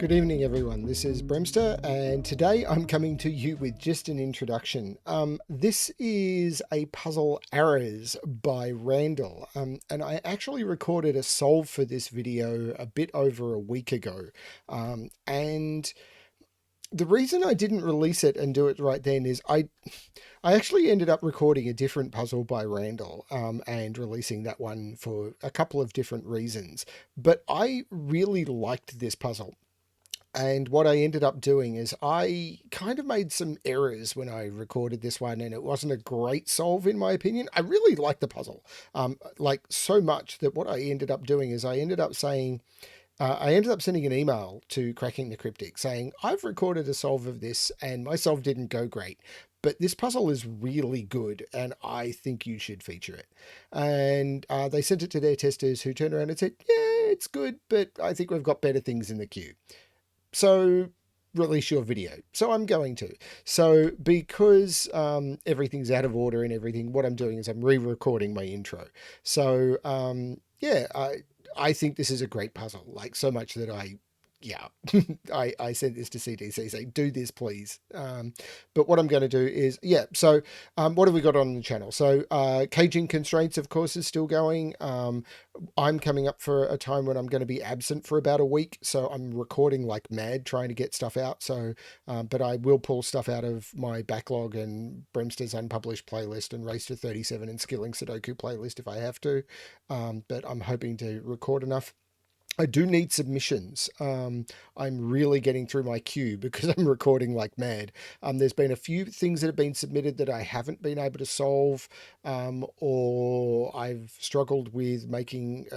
Good evening, everyone. This is Bremster, and today I'm coming to you with just an introduction. This is a puzzle Arrers by Randall, and I actually recorded a solve for this video a bit over a week ago. And the reason I didn't release it and do it right then is I actually ended up recording a different puzzle by Randall and releasing that one for a couple of different reasons. But I really liked this puzzle. And what I ended up doing is I kind of made some errors when I recorded this one, and it wasn't a great solve in my opinion. I really liked the puzzle, like so much that what I ended up doing is I ended up saying, I ended up sending an email to Cracking the Cryptic saying, I've recorded a solve of this and my solve didn't go great, but this puzzle is really good and I think you should feature it. And they sent it to their testers who turned around and said, yeah, it's good, but I think we've got better things in the queue. So release your video. So I'm going to. So because everything's out of order and everything, what I'm doing is I'm re-recording my intro. So yeah, I think this is a great puzzle, like so much that I sent this to CDC saying, do this, please. But what I'm going to do is, so what have we got on the channel? So caging constraints, of course, is still going. I'm coming up for a time when I'm going to be absent for about a week. So I'm recording like mad, trying to get stuff out. So, but I will pull stuff out of my backlog and Bremster's unpublished playlist and Race to 37 and Skilling Sudoku playlist if I have to. But I'm hoping to record enough. I do need submissions. I'm really getting through my queue because I'm recording like mad. There's been a few things that have been submitted that I haven't been able to solve, or I've struggled with making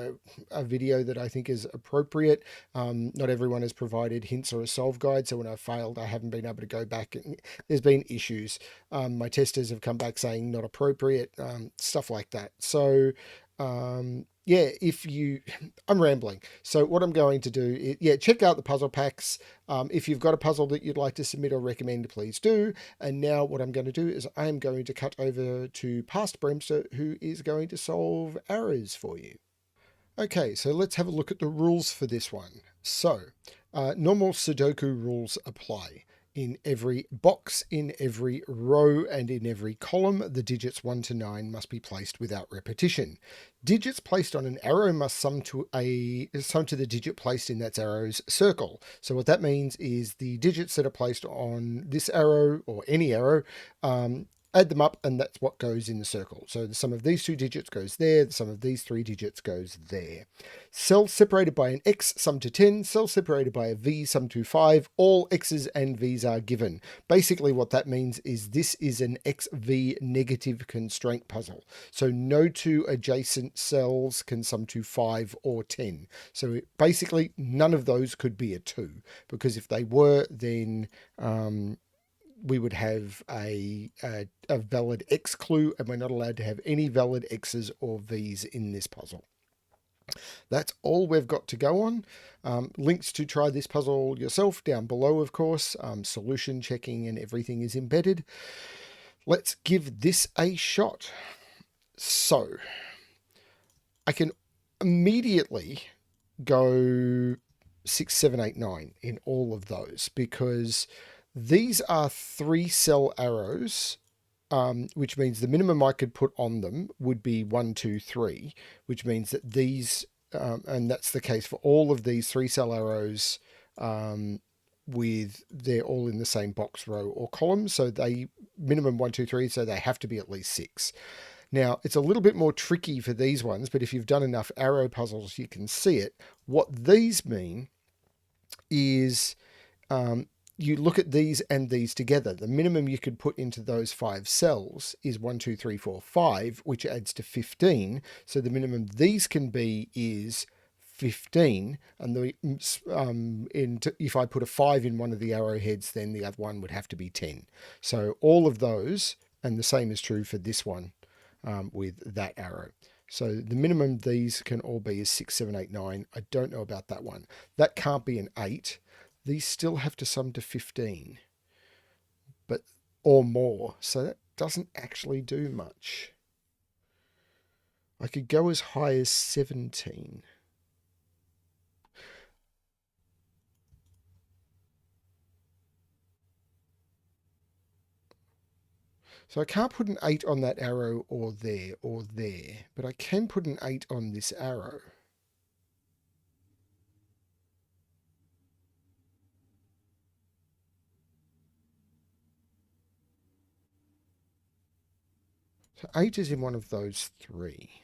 a video that I think is appropriate. Not everyone has provided hints or a solve guide, so when I've failed, I haven't been able to go back. And there's been issues. My testers have come back saying not appropriate, stuff like that. So yeah, I'm rambling. So what I'm going to do is, check out the puzzle packs. If you've got a puzzle that you'd like to submit or recommend, please do. And now what I'm going to do is I'm going to cut over to past Bremster, who is going to solve Arrers for you. Okay, so let's have a look at the rules for this one. So, normal Sudoku rules apply. In every box, in every row, and in every column, the digits 1 to 9 must be placed without repetition. Digits placed on an arrow must sum to the digit placed in that arrow's circle. So what that means is the digits that are placed on this arrow or any arrow, add them up, and that's what goes in the circle. So the sum of these two digits goes there, the sum of these three digits goes there. Cells separated by an X sum to 10, cells separated by a V sum to 5, all X's and V's are given. Basically what that means is this is an XV negative constraint puzzle. So no two adjacent cells can sum to 5 or 10. So basically none of those could be a 2, because if they were, then we would have a valid X clue, and we're not allowed to have any valid X's or V's in this puzzle. That's all we've got to go on. Links to try this puzzle yourself down below, of course. Solution checking and everything is embedded. Let's give this a shot. So I can immediately go 6, 7, 8, 9 in all of those, because these are 3-cell arrows, which means the minimum I could put on them would be 1, 2, 3, which means that these, and that's the case for all of these 3-cell arrows, they're all in the same box, row, or column. So they minimum 1, 2, 3, so they have to be at least 6. Now, it's a little bit more tricky for these ones, but if you've done enough arrow puzzles, you can see it. What these mean is, you look at these and these together. The minimum you could put into those 5 cells is 1, 2, 3, 4, 5, which adds to 15. So the minimum these can be is 15. And if I put a 5 in one of the arrowheads, then the other one would have to be 10. So all of those, and the same is true for this one with that arrow. So the minimum these can all be is 6, 7, 8, 9. I don't know about that one. That can't be an 8. These still have to sum to 15, or more. So that doesn't actually do much. I could go as high as 17. So I can't put an 8 on that arrow or there, but I can put an 8 on this arrow. So 8 is in one of those three.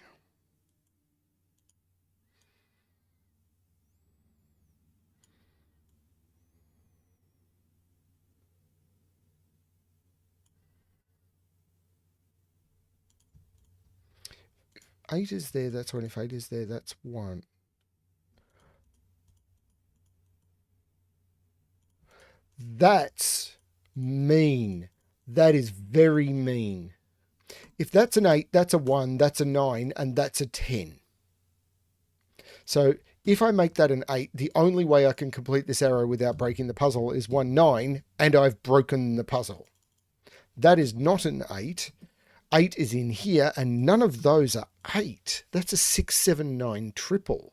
Eight is there, that's one. If 8 is there, that's 1. That's mean. That is very mean. If that's an 8, that's a 1, that's a 9, and that's a 10. So if I make that an 8, the only way I can complete this arrow without breaking the puzzle is 1, 9, and I've broken the puzzle. That is not an 8. 8 is in here, and none of those are 8. That's a 6, 7, 9 triple.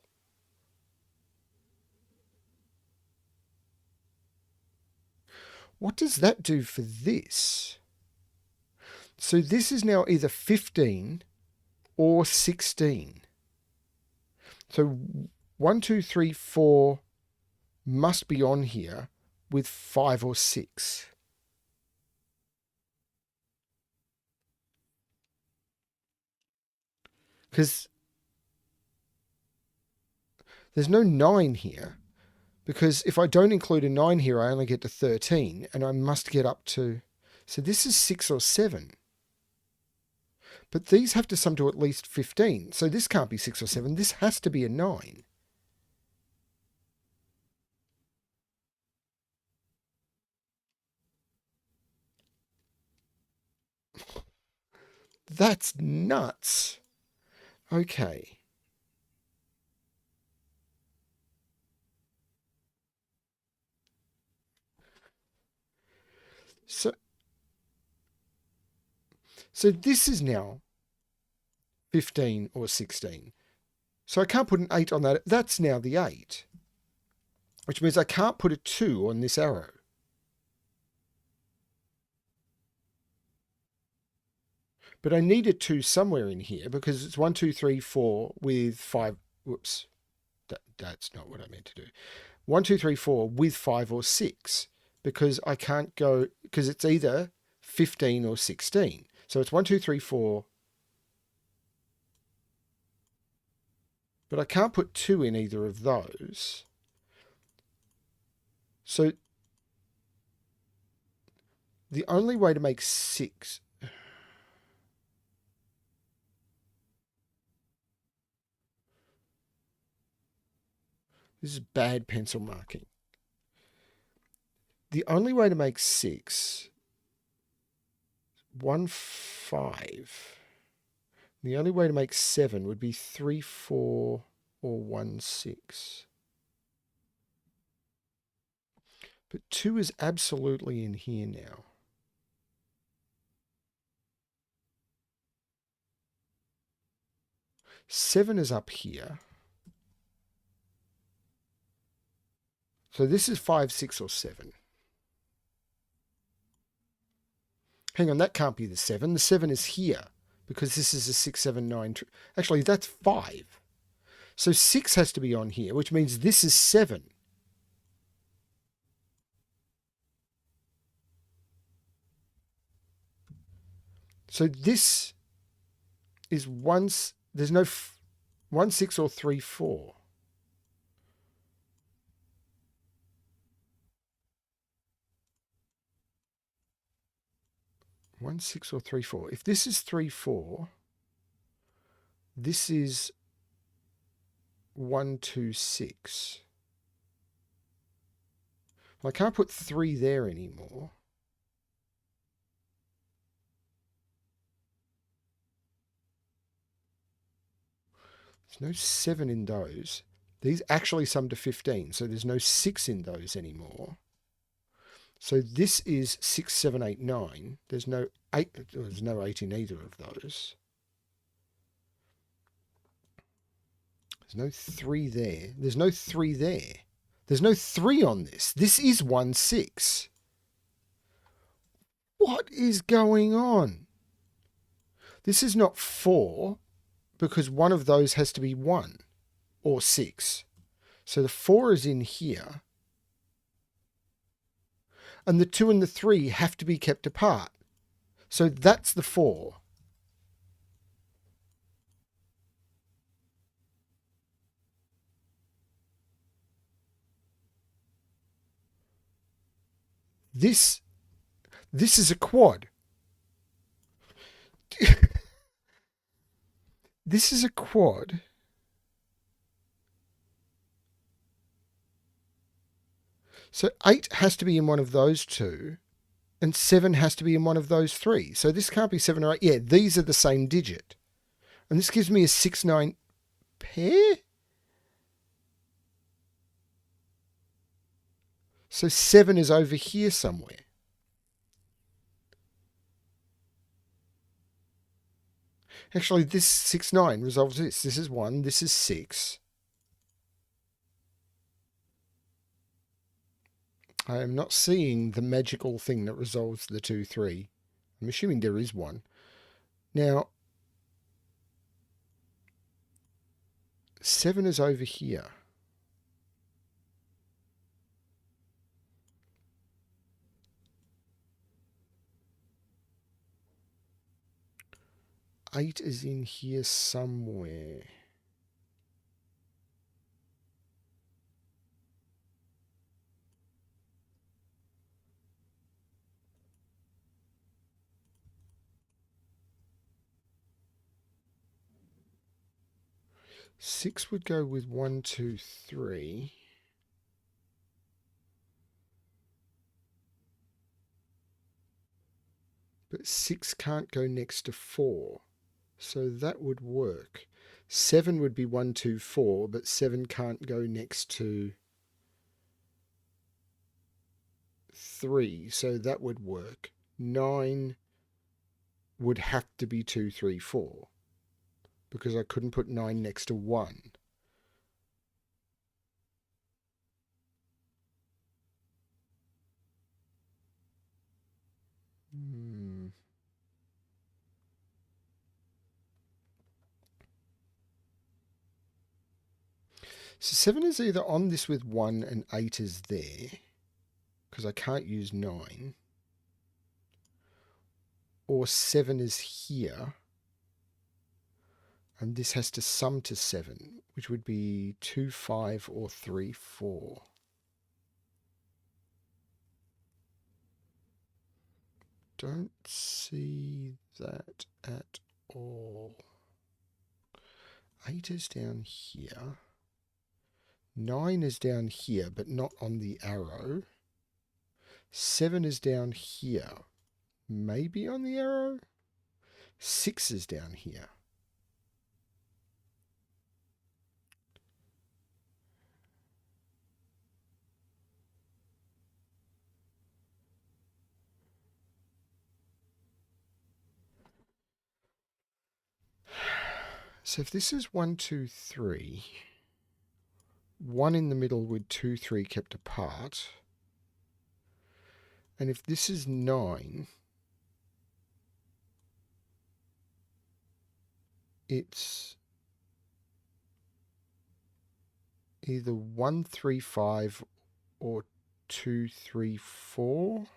What does that do for this? So this is now either 15 or 16. So 1, 2, 3, 4 must be on here with 5 or 6. Because there's no 9 here. Because if I don't include a 9 here, I only get to 13, and I must get up to... So this is 6 or 7. But these have to sum to at least 15. So this can't be 6 or 7. This has to be a 9. That's nuts. Okay. So this is now 15 or 16. So I can't put an 8 on that. That's now the 8. Which means I can't put a 2 on this arrow. But I need a 2 somewhere in here because it's 1, 2, 3, 4 with 5. Whoops. That's not what I meant to do. 1, 2, 3, 4 with 5 or 6. Because I can't go... Because it's either 15 or 16. So it's 1, 2, 3, 4. But I can't put 2 in either of those. So the only way to make 6... This is bad pencil marking. The only way to make 6... 1, 5. The only way to make 7 would be 3, 4, or 1, 6. But 2 is absolutely in here now. Seven is up here. So this is 5, 6, or 7. Hang on, that can't be the 7. The 7 is here because this is a 6, 7, 9. Actually, that's 5. So 6 has to be on here, which means this is 7. So this is once there's no 1, 6, or 3, 4. One, 6, or 3, 4. If this is 3, 4, this is 1, 2, 6. Well, I can't put 3 there anymore. There's no 7 in those. These actually sum to 15, so there's no 6 in those anymore. So this is 6, 7, 8, 9. There's no 8. There's no 8 in either of those. There's no 3 there. There's no 3 there. There's no 3 on this. This is 1, 6. What is going on? This is not 4 because one of those has to be 1 or 6. So the 4 is in here. And the 2 and the 3 have to be kept apart. So that's the 4. This is a quad. This is a quad. So 8 has to be in one of those two, and 7 has to be in one of those three. So this can't be 7 or 8. Yeah, these are the same digit. And this gives me a 6-9 pair? So 7 is over here somewhere. Actually, this 6-9 resolves this. This is 1, this is 6. I am not seeing the magical thing that resolves the 2-3. I'm assuming there is one. Now, 7 is over here. Eight is in here somewhere. Six would go with 1, 2, 3. But 6 can't go next to 4. So that would work. 7 would be 1, 2, 4, but 7 can't go next to 3. So that would work. 9 would have to be 2, 3, 4. Because I couldn't put 9 next to 1. So 7 is either on this with 1 and 8 is there, because I can't use 9, or 7 is here, and this has to sum to 7, which would be 2, 5, or 3, 4. Don't see that at all. 8 is down here. 9 is down here, but not on the arrow. 7 is down here, maybe on the arrow. 6 is down here. So if this is 1, 2, 3, 1 in the middle with 2, 3 kept apart. And if this is 9, it's either 1, 3, 5 or 2, 3, 4.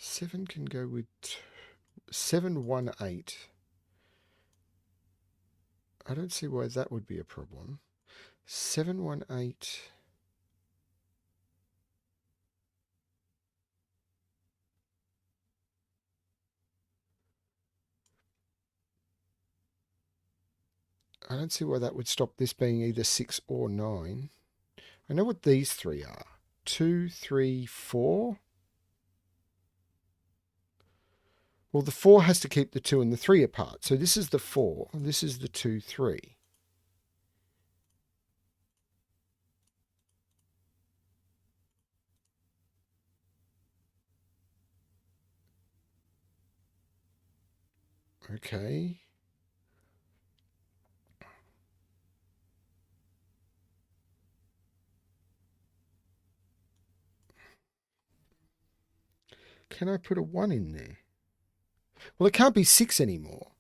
Seven can go with 7, 1, 8. I don't see why that would be a problem. 7, 1, 8. I don't see why that would stop this being either 6 or 9. I know what these three are. 2, 3, 4. Well, the 4 has to keep the 2 and the 3 apart. So this is the 4, and this is the 2, 3. Okay. Can I put a 1 in there? Well, it can't be 6 anymore.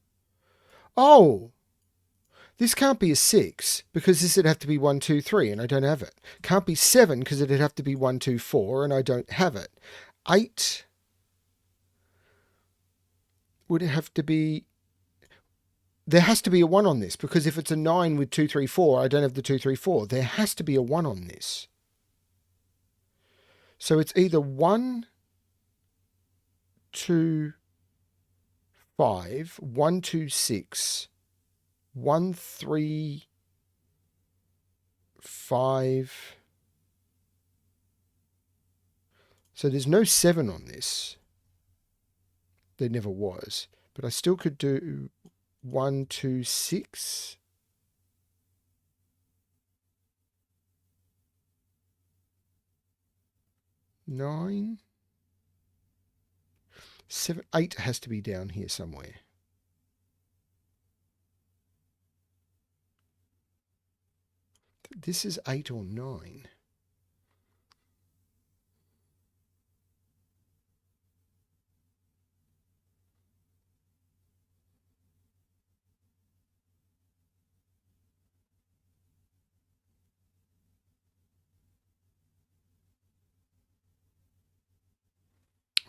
Oh, this can't be a 6 because this would have to be 1, 2, 3 and I don't have it. Can't be 7 because it'd have to be 1, 2, 4 and I don't have it. 8 would have to be... There has to be a 1 on this because if it's a 9 with 2, 3, 4, I don't have the 2, 3, 4. There has to be a 1 on this. So it's either 1, 2, 5, 1, 2, 6, 1, 3, 5. So there's no 7 on this. There never was. But I still could do 1, 2, 6. 9. 7, 8 has to be down here somewhere. This is 8 or 9.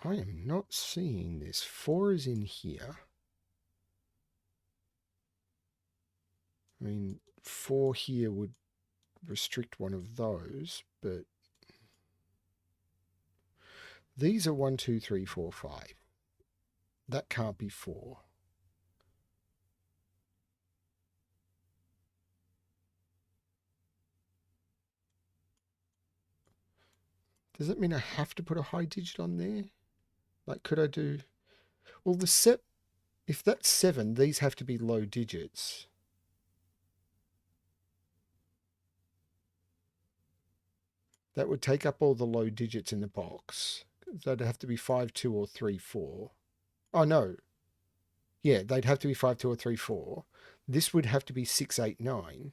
I am not seeing this. 4 is in here. I mean, 4 here would restrict one of those, but these are 1, 2, 3, 4, 5. That can't be 4. Does that mean I have to put a high digit on there? Like, could I do... Well, if that's 7, these have to be low digits. That would take up all the low digits in the box. That'd have to be 5, 2, or 3, 4. Oh, no. Yeah, they'd have to be 5, 2, or 3, 4. This would have to be 6, 8, 9.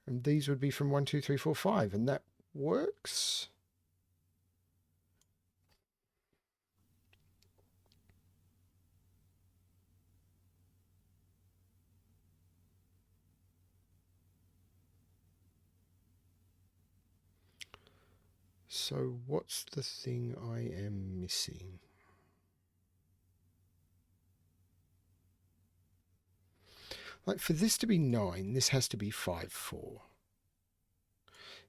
And these would be from 1, 2, 3, 4, 5. And that works. So what's the thing I am missing? Like, for this to be 9, this has to be 5, 4.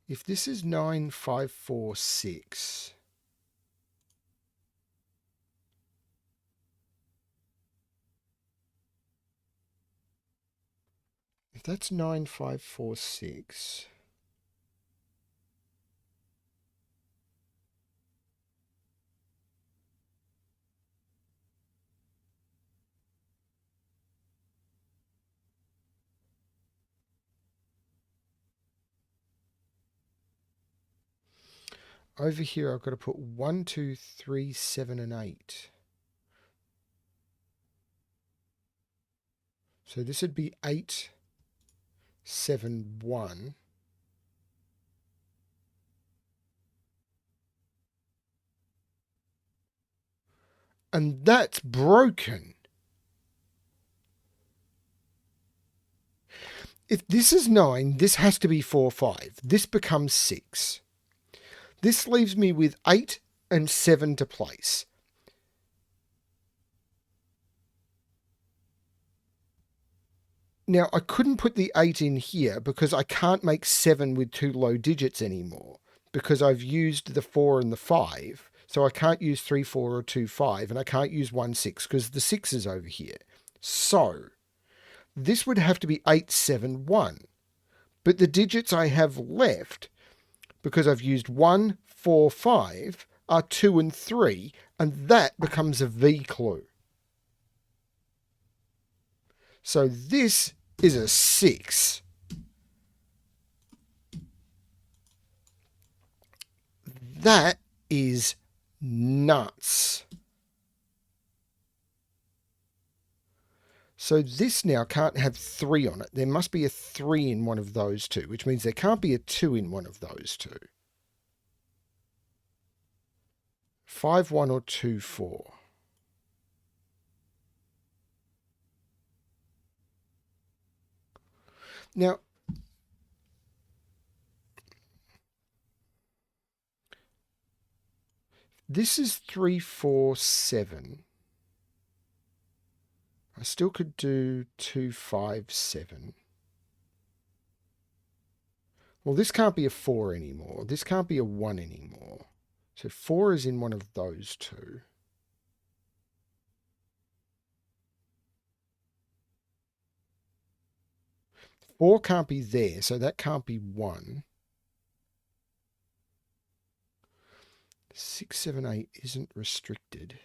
If this is 9, 5, 4, 6... If that's 9, 5, 4, 6... Over here, I've got to put 1, 2, 3, 7, and 8. So this would be 8, 7, 1. And that's broken. If this is 9, this has to be 4, 5. This becomes 6. This leaves me with 8 and 7 to place. Now, I couldn't put the 8 in here because I can't make 7 with 2 low digits anymore because I've used the 4 and the 5. So I can't use 3, 4 or 2, 5, and I can't use 1, 6 because the 6 is over here. So this would have to be 8, 7, 1. But the digits I have left, because I've used 1, 4, 5, are 2 and 3, and that becomes a V clue. So this is a 6. That is nuts. So this now can't have 3 on it. There must be a 3 in one of those two, which means there can't be a 2 in one of those two. 5, 1 or 2, 4. Now, this is 3, 4, 7. I still could do 2, 5, 7. Well, this can't be a 4 anymore. This can't be a 1 anymore. So 4 is in one of those two. Four can't be there, so that can't be 1. 6, 7, 8 isn't restricted.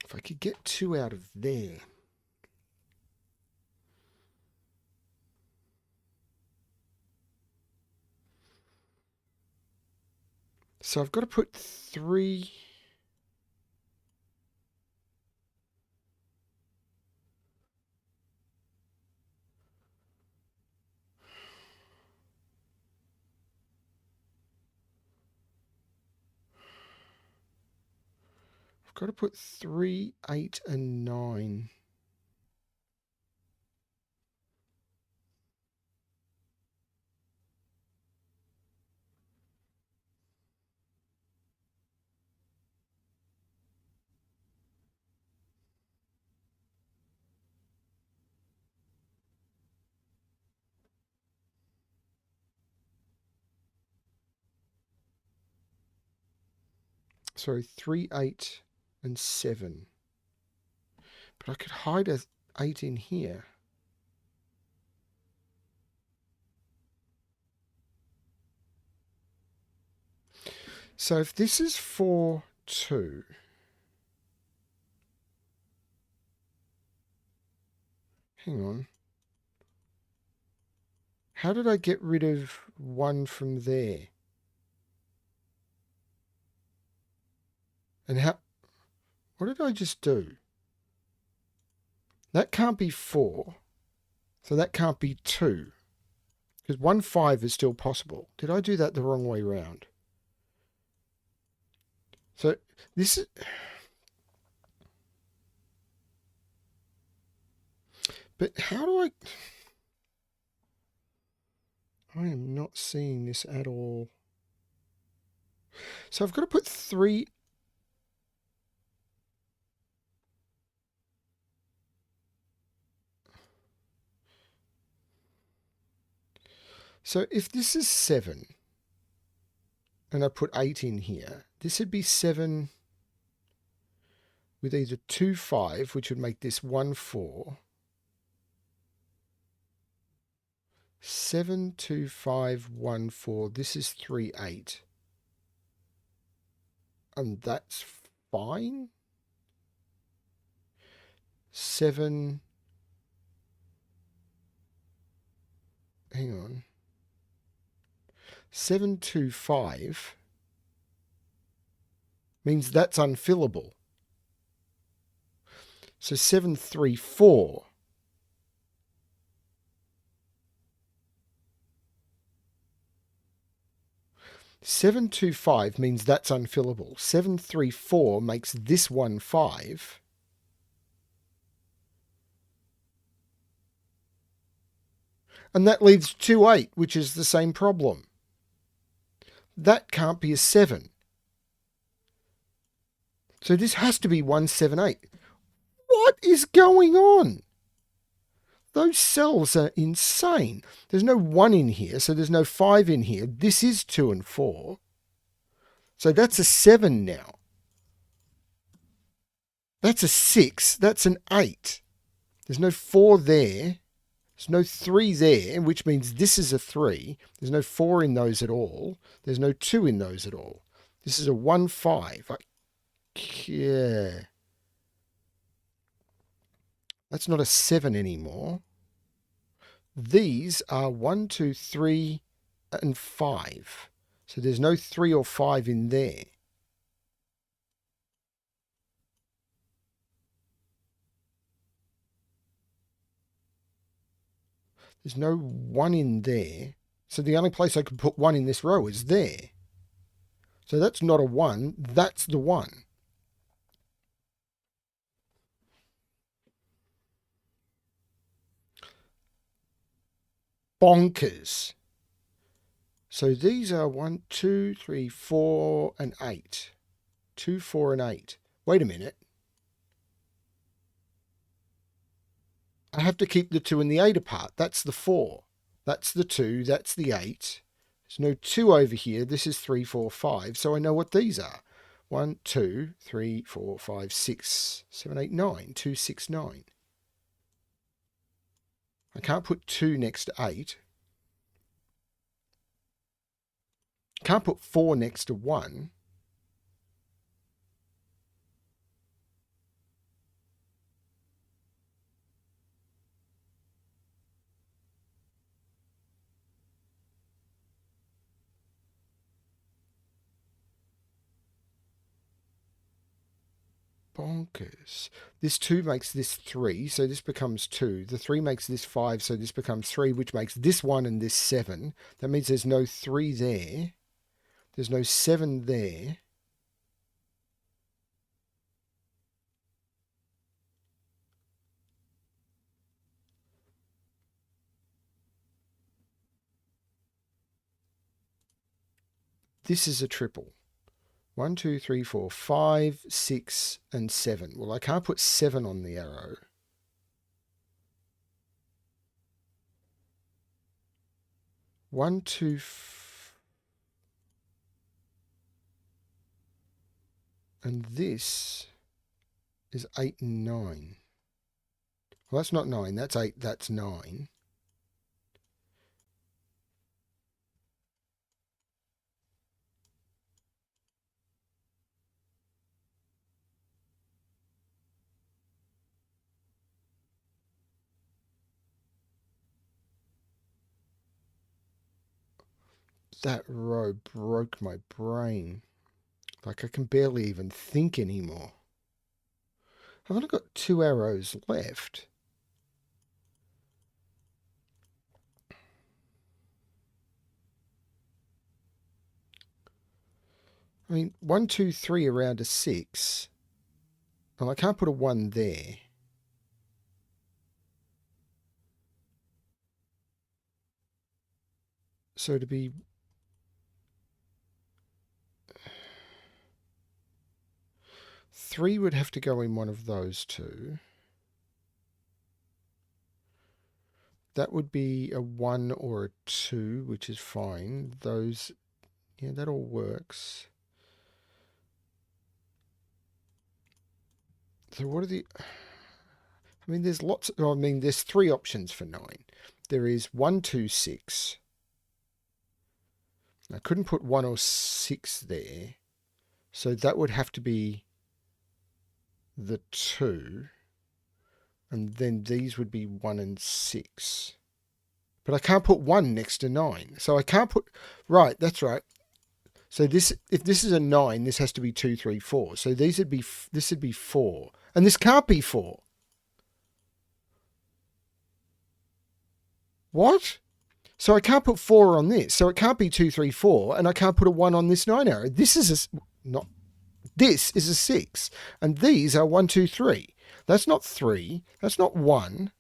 If I could get 2 out of there. So I've got to put 3. I've got to put 3, 8 and 9. Sorry, 3, 8 and 7. But I could hide a 8 in here. So if this is 4, 2. Hang on. How did I get rid of 1 from there? And what did I just do? That can't be 4. So that can't be 2. Because 1, 5 is still possible. Did I do that the wrong way round? So this is... But how do I am not seeing this at all. So I've got to put 3... So if this is 7, and I put 8 in here, this would be 7 with either 2, 5, which would make this 1, 4. 7, 2, 5, 1, 4. This is 3, 8. And that's fine. 7. Hang on. 7, 2, 5 means that's unfillable. So 7, 3, 4. Seven, 2, 5 means that's unfillable. 7, 3, 4 makes this one 5. And that leaves 2, 8, which is the same problem. That can't be a 7. So this has to be 1, 7, 8. What is going on? Those cells are insane. There's no 1 in here, so there's no 5 in here. This is 2 and 4. So that's a 7 now. That's a 6. That's an 8. There's no 4 there. There's no 3 there, which means this is a 3. There's no 4 in those at all. There's no 2 in those at all. This is a 1, 5. Yeah. That's not a 7 anymore. These are 1, 2, 3, and 5. So there's no 3 or 5 in there. There's no 1 in there. So the only place I could put 1 in this row is there. So that's not a 1. That's the 1. Bonkers. So these are 1, 2, 3, 4, and 8. 2, 4, and 8. Wait a minute. I have to keep the 2 and the 8 apart. That's the 4. That's the 2. That's the 8. There's no 2 over here. This is 3, 4, 5. So I know what these are. 1, 2, 3, 4, 5, 6, 7, 8, 9. 2, 6, 9. I can't put 2 next to 8. Can't put 4 next to 1. Bonkers. This 2 makes this 3, so this becomes 2. The 3 makes this 5, so this becomes 3, which makes this 1 and this 7. That means there's no 3 there. There's no 7 there. This is a triple. 1, 2, 3, 4, 5, 6, and 7. Well, I can't put 7 on the arrow. One, two, and this is 8 and 9. Well, that's not 9. That's 8. That's 9. That row broke my brain. Like I can barely even think anymore. I've only got 2 arrows left. I mean, 1, 2, 3 around a 6. Well, I can't put a 1 there. So to be... Three would have to go in one of those two. That would be a 1 or a 2, which is fine. Those, yeah, that all works. So what are the... I mean, there's lots... I mean, there's 3 options for 9. There is 1, 2, 6. I couldn't put 1 or 6 there. So that would have to be the 2. And then these would be 1 and 6. But I can't put 1 next to 9. So I can't put... Right, that's right. So this, if this is a 9, this has to be 2, 3, 4. So these would be... This would be 4. And this can't be 4. What? So I can't put 4 on this. So it can't be 2, 3, 4. And I can't put a 1 on this 9 arrow. This is a... Not... This is a 6. And these are 1, 2, 3. That's not 3. That's not 1.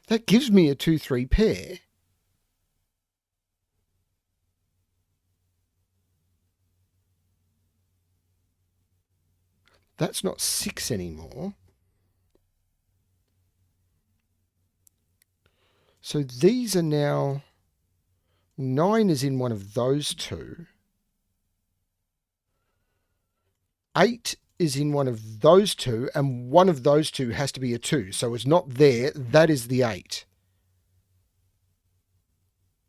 That gives me a 2, 3 pair. That's not 6 anymore. So these are now... 9 is in one of those two. 8 is in one of those two, and one of those two has to be a 2. So it's not there. That is the 8.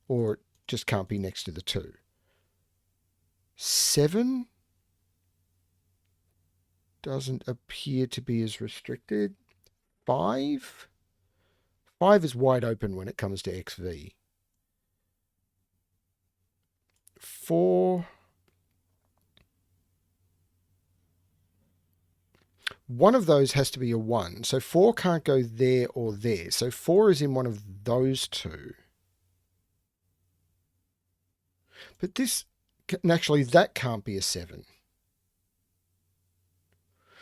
Or it just can't be next to the 2. 7 doesn't appear to be as restricted. 5? 5 is wide open when it comes to XV. 4... One of those has to be a 1. So 4 can't go there or there. So 4 is in one of those two. But this, actually, that can't be a 7.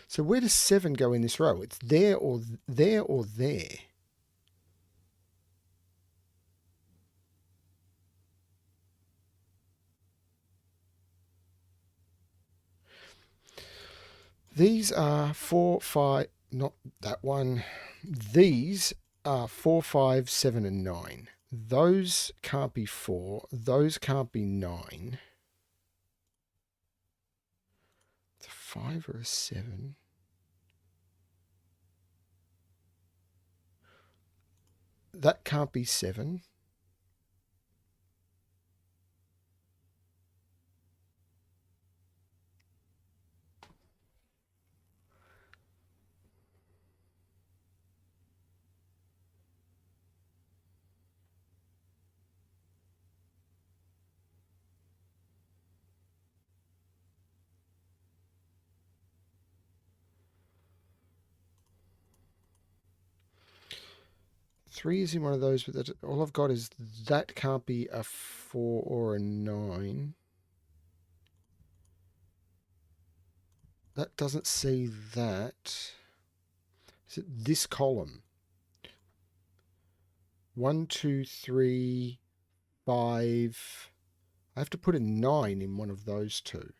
So where does 7 go in this row? It's there or there or there. These are 4, 5, not that one. These are 4, 5, 7, and 9. Those can't be 4. Those can't be 9. It's a 5 or a 7. That can't be 7. Three is in one of those, but that, all I've got is that can't be a 4 or a 9. That doesn't see that. Is it this column? 1, 2, 3, 5. I have to put a 9 in one of those two.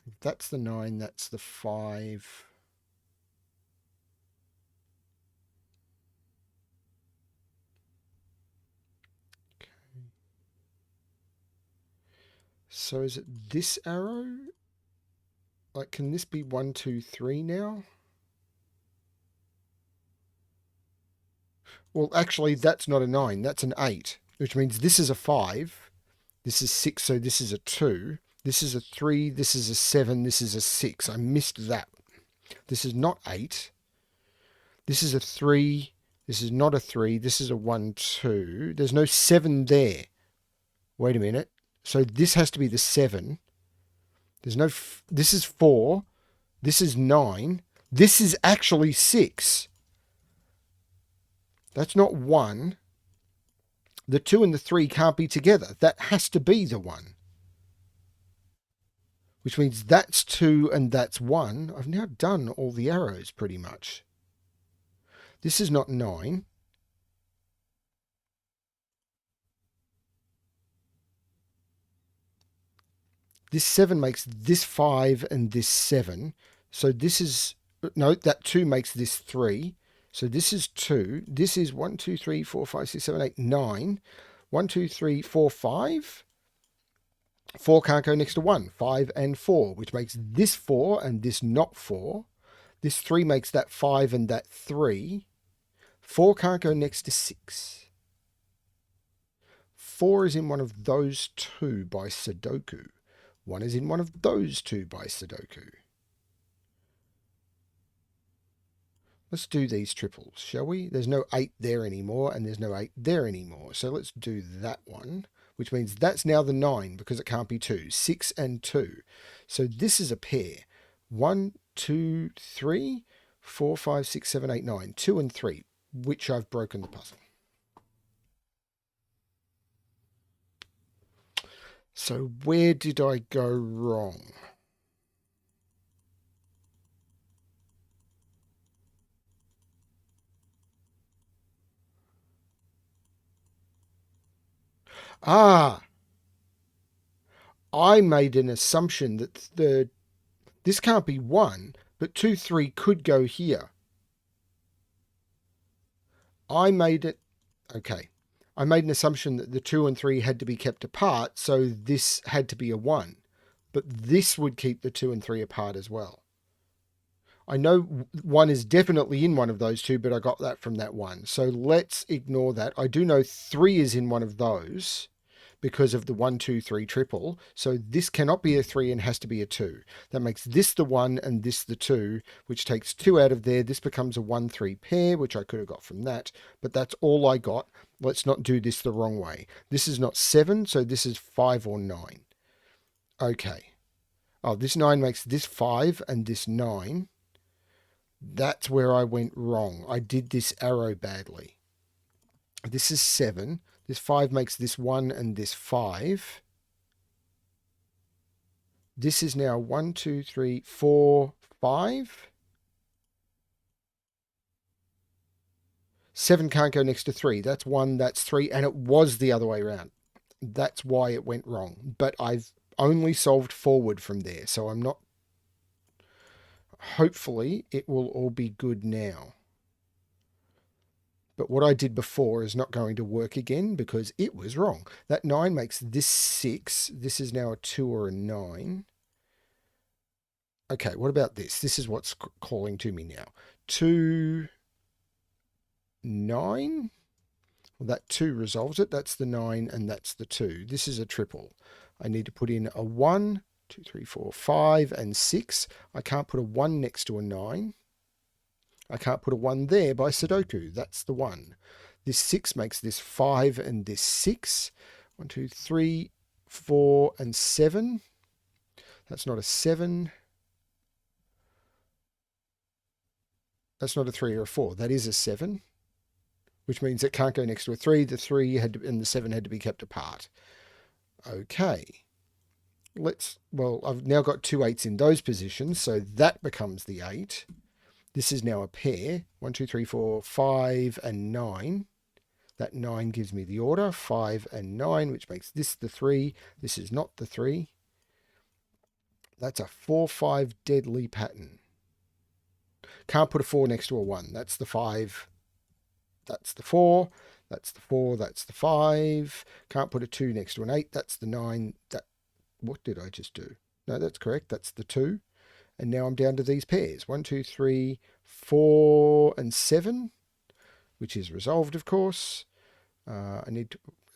If that's the 9, that's the 5. Okay. So is it this arrow? Like, can this be 1, 2, 3 now? Well, actually, that's not a 9. That's an 8, which means this is a 5. This is 6, so this is a 2. This is a 3. This is a 7. This is a 6. I missed that. This is not 8. This is a 3. This is not a 3. This is a 1, 2. There's no 7 there. Wait a minute. So this has to be the 7. There's no... This is 4. This is 9. This is actually 6. That's not 1. The 2 and the 3 can't be together. That has to be the 1. Which means that's 2 and that's 1. I've now done all the arrows pretty much. This is not 9. This 7 makes this 5 and this 7. So this is... No, that 2 makes this 3. So this is 2. This is 1, 2, 3, 4, 5, 6, 7, 8, 9. 1, 2, 3, 4, 5. 4 can't go next to 1. 5 and 4, which makes this 4 and this not 4. This 3 makes that 5 and that 3. 4 can't go next to 6. 4 is in one of those two by Sudoku. 1 is in one of those two by Sudoku. Let's do these triples, shall we? There's no 8 there anymore, and there's no 8 there anymore. So let's do that one, which means that's now the 9 because it can't be 2. 6 and 2. So this is a pair. 1, 2, 3, 4, 5, 6, 7, 8, 9. 2 and 3, which I've broken the puzzle. So where did I go wrong? Ah, I made an assumption that this can't be 1, but 2, 3 could go here. I made it... Okay. I made an assumption that the 2 and 3 had to be kept apart, so this had to be a 1. But this would keep the 2 and 3 apart as well. I know 1 is definitely in one of those two, but I got that from that 1. So let's ignore that. I do know 3 is in one of those because of the 1, 2, 3 triple. So this cannot be a 3 and has to be a 2. That makes this the 1 and this the 2, which takes 2 out of there. This becomes a 1, 3 pair, which I could have got from that. But that's all I got. Let's not do this the wrong way. This is not 7, so this is 5 or 9. Okay. Oh, this 9 makes this 5 and this 9. That's where I went wrong. I did this arrow badly. This is 7. This 5 makes this 1 and this 5. This is now 1, 2, 3, 4, 5. 7 can't go next to 3. That's 1, that's 3, and it was the other way around. That's why it went wrong. But I've only solved forward from there, so I'm not... Hopefully, it will all be good now. But what I did before is not going to work again because it was wrong. That 9 makes this 6. This is now a 2 or a 9. Okay, what about this? This is what's calling to me now. 2, 9. Well, that 2 resolves it. That's the 9 and that's the 2. This is a triple. I need to put in a 1, 2, 3, 4, 5, and 6. I can't put a 1 next to a 9. I can't put a 1 there by Sudoku. That's the 1. This 6 makes this 5 and this 6. 1, 2, 3, 4, and 7. That's not a 7. That's not a 3 or a 4. That is a 7, which means it can't go next to a 3. The 3 had to, and the 7 had to be kept apart. Okay. Well, I've now got 2 8s in those positions, so that becomes the 8. This is now a pair. 1, 2, 3, 4, 5, and 9. That 9 gives me the order, 5 and 9, which makes this the 3. This is not the 3. That's a 4, 5 deadly pattern. Can't put a 4 next to a 1. That's the 5. That's the 4. That's the 4. That's the 5. Can't put a 2 next to an 8. That's the 9. What did I just do? No, that's correct. That's the 2. And now I'm down to these pairs. 1, 2, 3, 4, and 7, which is resolved, of course.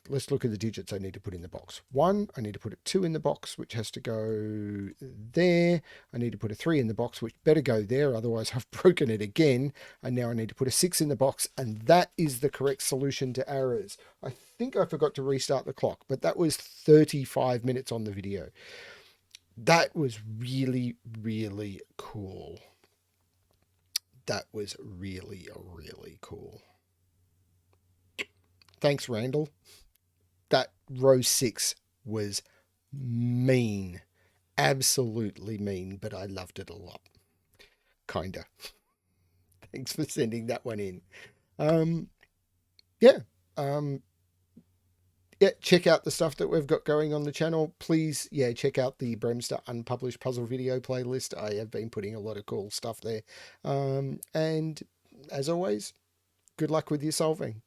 Let's look at the digits I need to put in the box. 1, I need to put a 2 in the box, which has to go there. I need to put a 3 in the box, which better go there, otherwise I've broken it again. And now I need to put a 6 in the box, and that is the correct solution to Arrers. I think I forgot to restart the clock, but that was 35 minutes on the video. That was really, really cool. That was really, really cool. Thanks, Randall. That row 6 was mean. Absolutely mean, but I loved it a lot. Kinda. Thanks for sending that one in. Yeah. Yeah, check out the stuff that we've got going on the channel. Please, yeah, check out the Bremster unpublished puzzle video playlist. I have been putting a lot of cool stuff there. And as always, good luck with your solving.